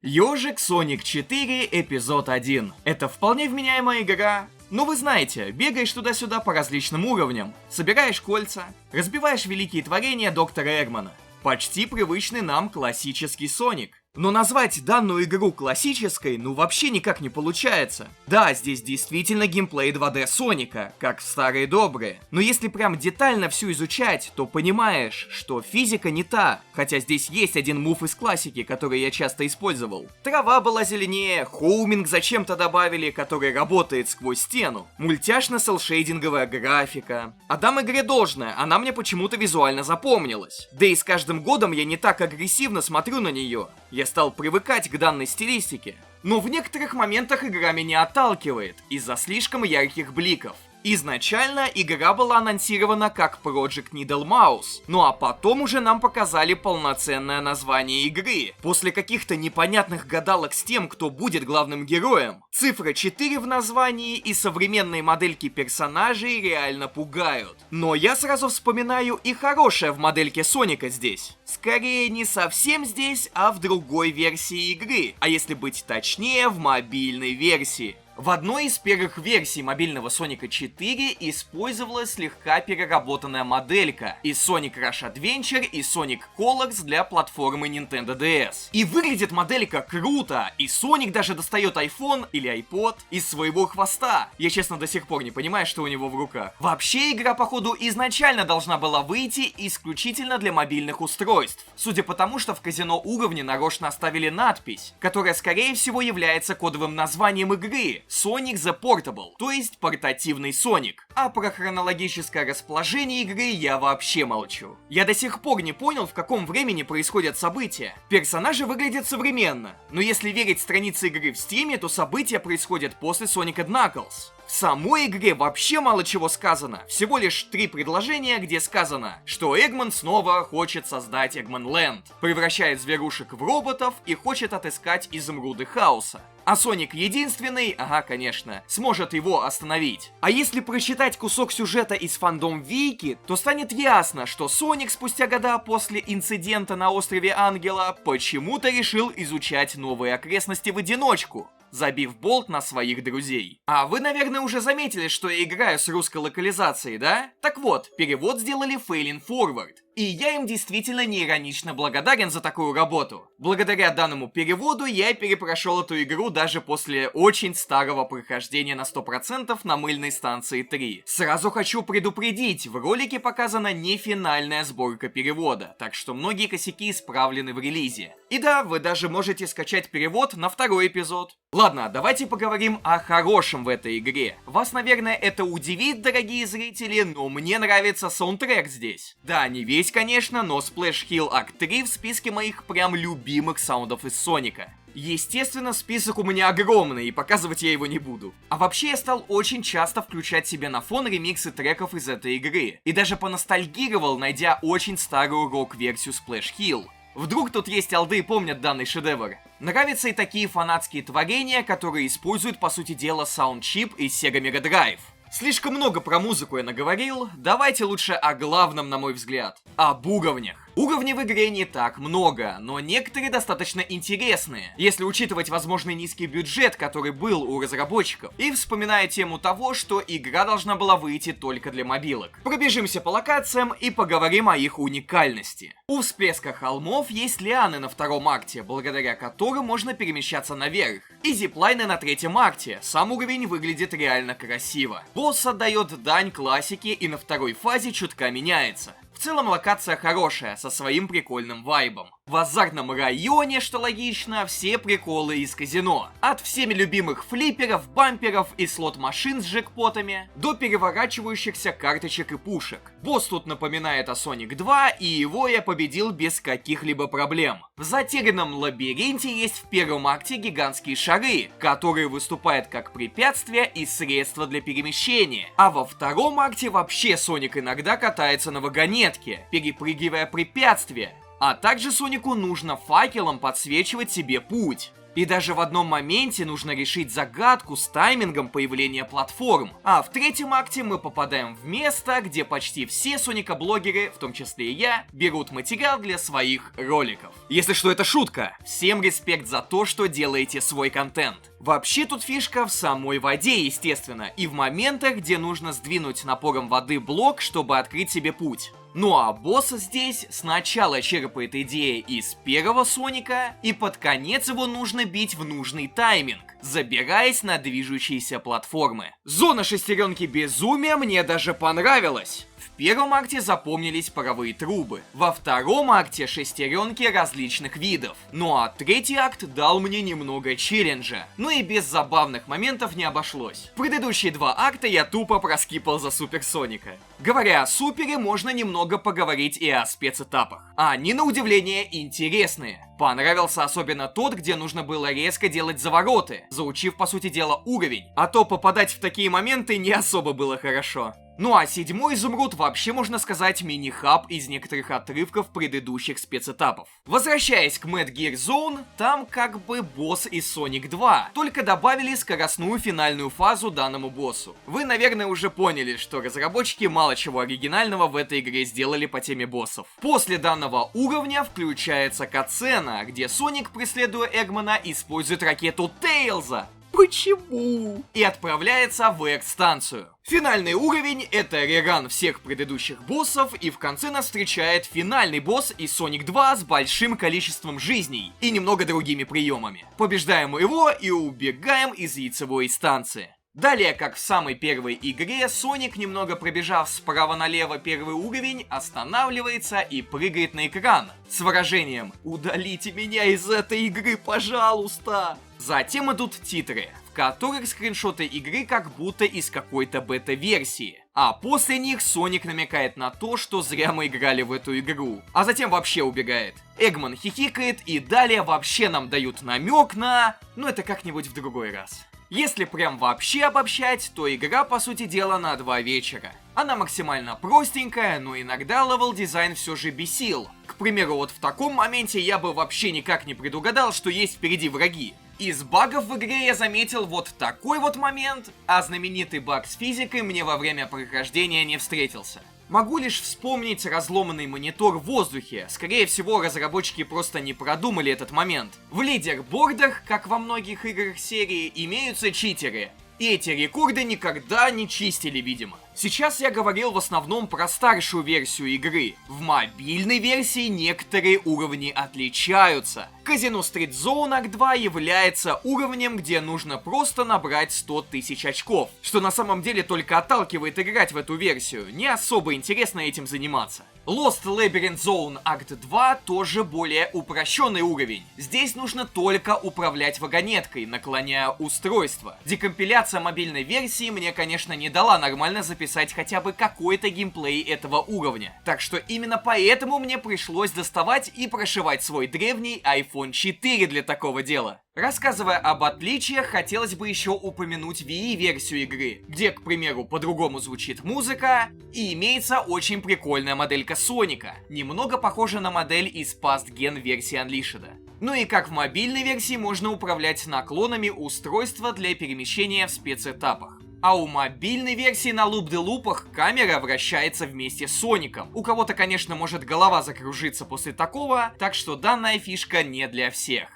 Ёжик Sonic 4 эпизод 1. Это вполне вменяемая игра. Ну вы знаете, бегаешь туда-сюда по различным уровням, собираешь кольца, разбиваешь великие творения доктора Эгмана. Почти привычный нам классический Соник. Но назвать данную игру классической ну вообще никак не получается. Да, здесь действительно геймплей 2D Соника, как в старые добрые. Но если прям детально всю изучать, то понимаешь, что физика не та. Хотя здесь есть один мув из классики, который я часто использовал. Трава была зеленее, хоуминг зачем-то добавили, который работает сквозь стену. Мультяшно селшейдинговая графика. Отдам игре должное, она мне почему-то визуально запомнилась. Да и с каждым годом я не так агрессивно смотрю на нее. Я стал привыкать к данной стилистике. Но в некоторых моментах игра меня отталкивает из-за слишком ярких бликов. Изначально игра была анонсирована как Project Needle Mouse, ну а потом уже нам показали полноценное название игры. После каких-то непонятных гадалок с тем, кто будет главным героем, цифра 4 в названии и современные модельки персонажей реально пугают. Но я сразу вспоминаю и хорошее в модельке Соника здесь. Скорее не совсем здесь, а в другой версии игры, а если быть точнее, в мобильной версии. В одной из первых версий мобильного Соника 4 использовалась слегка переработанная моделька из Sonic Rush Adventure и Sonic Colors для платформы Nintendo DS. И выглядит моделька круто, и Соник даже достает iPhone или iPod из своего хвоста. Я честно до сих пор не понимаю, что у него в руках. Вообще игра, походу, изначально должна была выйти исключительно для мобильных устройств. Судя по тому, что в казино уровне нарочно оставили надпись, которая скорее всего является кодовым названием игры. Sonic the Portable, то есть портативный Соник. А про хронологическое расположение игры я вообще молчу. Я до сих пор не понял, в каком времени происходят события. Персонажи выглядят современно, но если верить странице игры в Steam, то события происходят после Sonic Knuckles. В самой игре вообще мало чего сказано, всего лишь 3 предложения, где сказано, что Эгман снова хочет создать Эгманленд, превращает зверушек в роботов и хочет отыскать изумруды хаоса. А Соник единственный, ага, конечно, сможет его остановить. А если прочитать кусок сюжета из фандом Вики, то станет ясно, что Соник спустя года после инцидента на острове Ангела почему-то решил изучать новые окрестности в одиночку, забив болт на своих друзей. А вы, наверное, уже заметили, что я играю с русской локализацией, да? Так вот, перевод сделали Failing Forward. И я им действительно неиронично благодарен за такую работу. Благодаря данному переводу я перепрошел эту игру даже после очень старого прохождения на 100% на мыльной станции 3. Сразу хочу предупредить, в ролике показана не финальная сборка перевода, так что многие косяки исправлены в релизе. И да, вы даже можете скачать перевод на второй эпизод. Ладно, давайте поговорим о хорошем в этой игре. Вас, наверное, это удивит, дорогие зрители, но мне нравится саундтрек здесь. Да, не весь, конечно, но Splash Hill Act 3 в списке моих прям любимых саундов из Соника. Естественно, список у меня огромный, и показывать я его не буду. А вообще я стал очень часто включать себе на фон ремиксы треков из этой игры. И даже поностальгировал, найдя очень старую рок-версию Splash Hill. Вдруг тут есть алды и помнят данный шедевр. Нравятся и такие фанатские творения, которые используют, по сути дела, саундчип из Sega Mega Drive. Слишком много про музыку я наговорил, давайте лучше о главном, на мой взгляд. Об уровнях. Уровней в игре не так много, но некоторые достаточно интересные, если учитывать возможный низкий бюджет, который был у разработчиков, и вспоминая тему того, что игра должна была выйти только для мобилок. Пробежимся по локациям и поговорим о их уникальности. У всплеска холмов есть лианы на втором акте, благодаря которым можно перемещаться наверх, и зиплайны на третьем акте, сам уровень выглядит реально красиво. Босс отдает дань классике и на второй фазе чутка меняется. В целом локация хорошая, со своим прикольным вайбом. В азартном районе, что логично, все приколы из казино. От всеми любимых флипперов, бамперов и слот-машин с джекпотами, до переворачивающихся карточек и пушек. Босс тут напоминает о Sonic 2, и его я победил без каких-либо проблем. В затерянном лабиринте есть в первом акте гигантские шары, которые выступают как препятствия и средства для перемещения. А во втором акте вообще Соник иногда катается на вагонетке, перепрыгивая препятствия. А также Сонику нужно факелом подсвечивать себе путь. И даже в одном моменте нужно решить загадку с таймингом появления платформ. А в третьем акте мы попадаем в место, где почти все соника-блогеры, в том числе и я, берут материал для своих роликов. Если что, это шутка. Всем респект за то, что делаете свой контент. Вообще тут фишка в самой воде, естественно, и в моментах, где нужно сдвинуть напором воды блок, чтобы открыть себе путь. Ну а босс здесь сначала черпает идеи из первого Соника, и под конец его нужно бить в нужный тайминг, забираясь на движущиеся платформы. Зона шестеренки безумия мне даже понравилась. В первом акте запомнились паровые трубы, во втором акте шестеренки различных видов. Ну а третий акт дал мне немного челленджа, но и без забавных моментов не обошлось. Предыдущие два акта я тупо проскипал за Супер Соника. Говоря о Супере, можно немного поговорить и о спецэтапах. Они, на удивление, интересные. Понравился особенно тот, где нужно было резко делать завороты, заучив, по сути дела, уровень. А то попадать в такие моменты не особо было хорошо. Ну а седьмой изумруд вообще, можно сказать, мини-хаб из некоторых отрывков предыдущих спецэтапов. Возвращаясь к Mad Gear Zone, там как бы босс из Sonic 2, только добавили скоростную финальную фазу данному боссу. Вы, наверное, уже поняли, что разработчики мало чего оригинального в этой игре сделали по теме боссов. После данного уровня включается катсцена, где Соник, преследуя Эгмана, использует ракету Тейлза. Почему? И отправляется в Экс-станцию. Финальный уровень — это реран всех предыдущих боссов, и в конце нас встречает финальный босс из Sonic 2 с большим количеством жизней и немного другими приемами. Побеждаем его и убегаем из яйцевой станции. Далее, как в самой первой игре, Соник, немного пробежав справа налево первый уровень, останавливается и прыгает на экран с выражением «Удалите меня из этой игры, пожалуйста!». Затем идут титры, в которых скриншоты игры как будто из какой-то бета-версии. А после них Соник намекает на то, что зря мы играли в эту игру. А затем вообще убегает. Эгман хихикает, и далее вообще нам дают намек на... Ну это как-нибудь в другой раз. Если прям вообще обобщать, то игра, по сути дела, на 2 вечера. Она максимально простенькая, но иногда левел-дизайн все же бесил. К примеру, вот в таком моменте я бы вообще никак не предугадал, что есть впереди враги. Из багов в игре я заметил вот такой вот момент, а знаменитый баг с физикой мне во время прохождения не встретился. Могу лишь вспомнить разломанный монитор в воздухе. Скорее всего, разработчики просто не продумали этот момент. В лидербордах, как во многих играх серии, имеются читеры. И эти рекорды никогда не чистили, видимо. Сейчас я говорил в основном про старшую версию игры. В мобильной версии некоторые уровни отличаются. Казино Street Zone Act 2 является уровнем, где нужно просто набрать 100 тысяч очков. Что на самом деле только отталкивает играть в эту версию. Не особо интересно этим заниматься. Lost Labyrinth Zone Act 2 тоже более упрощенный уровень. Здесь нужно только управлять вагонеткой, наклоняя устройство. Декомпиляция мобильной версии мне, конечно, не дала нормально записать хотя бы какой-то геймплей этого уровня. Так что именно поэтому мне пришлось доставать и прошивать свой древний iPhone 4 для такого дела. Рассказывая об отличиях, хотелось бы еще упомянуть Wii-версию игры, где, к примеру, по-другому звучит музыка, и имеется очень прикольная моделька Соника, немного похожа на модель из Past Gen версии Unleashed. Ну и как в мобильной версии можно управлять наклонами устройства для перемещения в спецэтапах. А у мобильной версии на луп-де-лупах камера вращается вместе с Соником. У кого-то, конечно, может голова закружиться после такого, так что данная фишка не для всех.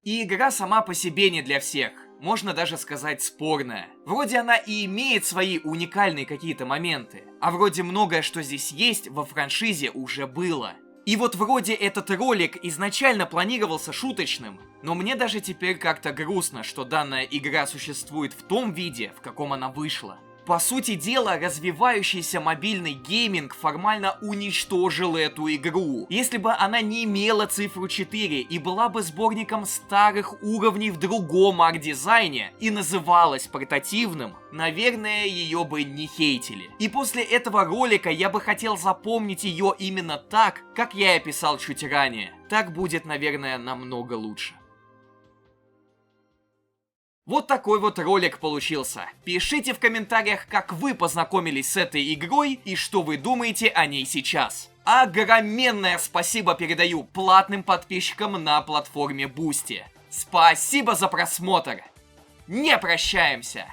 И игра сама по себе не для всех. Можно даже сказать спорная. Вроде она и имеет свои уникальные какие-то моменты. А вроде многое, что здесь есть, во франшизе уже было. И вот вроде этот ролик изначально планировался шуточным, но мне даже теперь как-то грустно, что данная игра существует в том виде, в каком она вышла. По сути дела, развивающийся мобильный гейминг формально уничтожил эту игру. Если бы она не имела цифру 4 и была бы сборником старых уровней в другом арт-дизайне и называлась портативным, наверное, ее бы не хейтили. И после этого ролика я бы хотел запомнить ее именно так, как я и описал чуть ранее. Так будет, наверное, намного лучше. Вот такой вот ролик получился. Пишите в комментариях, как вы познакомились с этой игрой и что вы думаете о ней сейчас. Огроменное спасибо передаю платным подписчикам на платформе Boosty. Спасибо за просмотр! Не прощаемся!